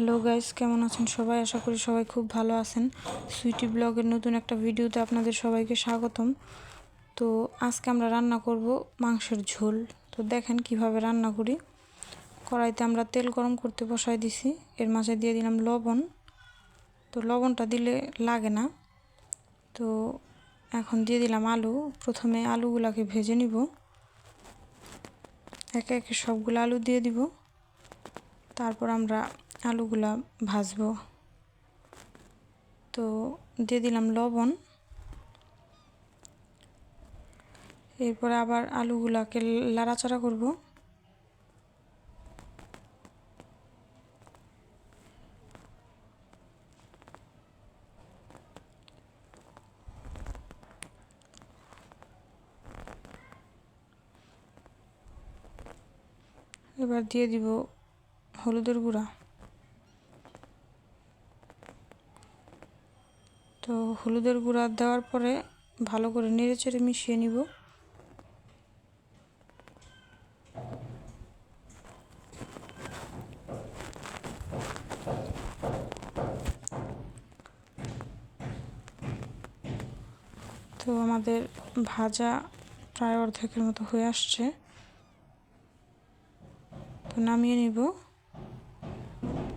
Hello guys, কেমন আছেন সবাই? আশা করি সবাই খুব ভালো আছেন। সুইটি ব্লগের নতুন একটা ভিডিওতে আপনাদের সবাইকে স্বাগতম। তো আজকে আমরা রান্না করব মাংসের ঝোল। তো দেখেন কিভাবে রান্না করি। কড়াইতে আমরা তেল গরম করতে বসাই দিছি, এর মাঝে দিয়ে দিলাম লবণ। তো লবণটা দিলে লাগে না। তো এখন দিয়ে দিলাম আলু। প্রথমে আলুগুলাকে ভেজে নিব, একে একে সবগুলো আলু দিয়ে দিব। তারপর আমরা আলুগুলা ভাজবো। তো দিয়ে দিলাম লবণ। এরপরে আবার আলুগুলাকে লাড়াচাড়া করব। এবার দিয়ে দিব হলুদের গুঁড়া। তো হলুদের গুঁড়া দেওয়ার পরে ভালো করে নেড়েচেড়ে মিশিয়ে নিব। তো আমাদের ভাজা প্রায় অর্ধেকের মতো হয়ে আসছে। তো নামিয়ে নিব।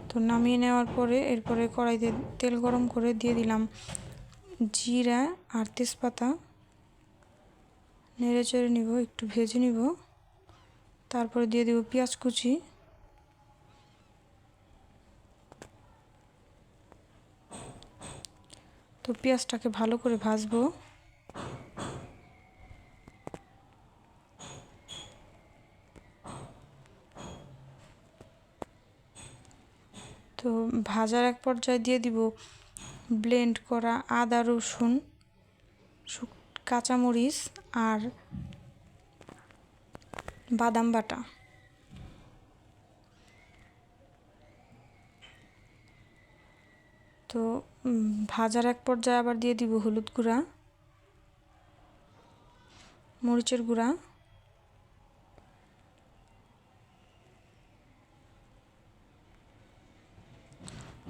তো নামিয়ে নেওয়ার পরে এরপরে কড়াইতে তেল গরম করে দিয়ে দিলাম জিরা আর তেজপাতা। নেড়েচেড়ে নিব, একটু ভেজে নিব। তারপরে দিয়ে দেব পেঁয়াজ কুচি। তো পেঁয়াজটাকে ভালো করে ভাজবো। তো ভাজার এক পর্যায়ে দিয়ে দিব ব্লেন্ড করা আদা, রসুন, কাঁচামরিচ আর বাদাম বাটা। তো ভাজার এক পর্যায়ে আবার দিয়ে দিব হলুদ গুঁড়া, মরিচের গুঁড়া,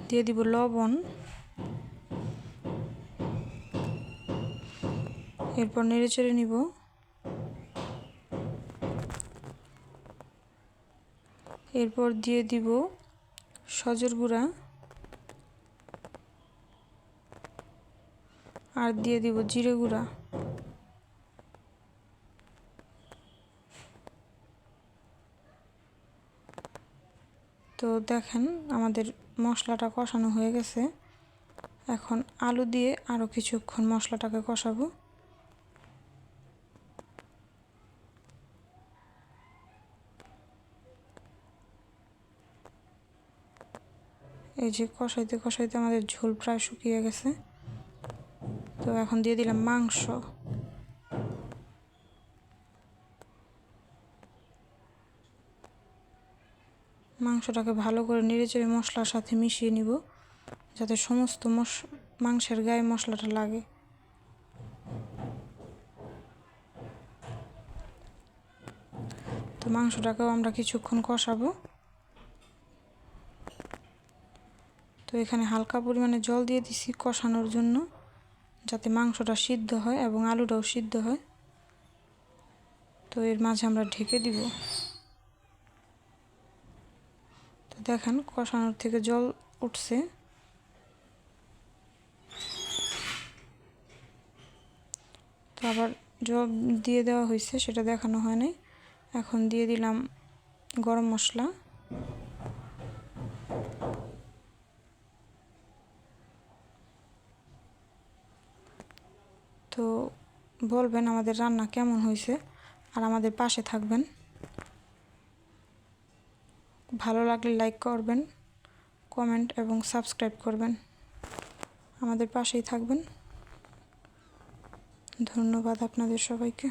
দিয়ে দিব লবণ। এরপর নেড়েচেড়ে নিব। এরপর দিয়ে দিব সজের গুঁড়া আর দিয়ে দিব জিরে গুঁড়া। তো দেখেন আমাদের মশলাটা কষানো হয়ে গেছে। এখন আলু দিয়ে আরও কিছুক্ষণ মশলাটাকে কষাবো। এই যে কষাইতে কষাইতে আমাদের ঝোল প্রায় শুকিয়ে গেছে। তো এখন দিয়ে দিলাম মাংস। মাংসটাকে ভালো করে নেড়েচেড়ে মশলার সাথে মিশিয়ে নিব, যাতে সমস্ত মাংসের গায়ে মশলাটা লাগে। তো মাংসটাকেও আমরা কিছুক্ষণ কষাবো। তো এখানে হালকা পরিমাণে জল দিয়ে দিছি কষানোর জন্য, যাতে মাংসটা সিদ্ধ হয় এবং আলুটাও সিদ্ধ হয়। তো এর মাঝে আমরা ঢেকে দিব। তো দেখেন কষানোর থেকে জল উঠছে। তো আবার জল দিয়ে দেওয়া হয়েছে, সেটা দেখানো হয় নাই। এখন দিয়ে দিলাম গরম মশলা। তো বলবেন আমাদের রান্না কেমন হয়েছে আর আমাদের পাশে থাকবেন। ভালো লাগলে লাইক করবেন, কমেন্ট এবং সাবস্ক্রাইব করবেন। আমাদের পাশেই থাকবেন। ধন্যবাদ আপনাদের সবাইকে।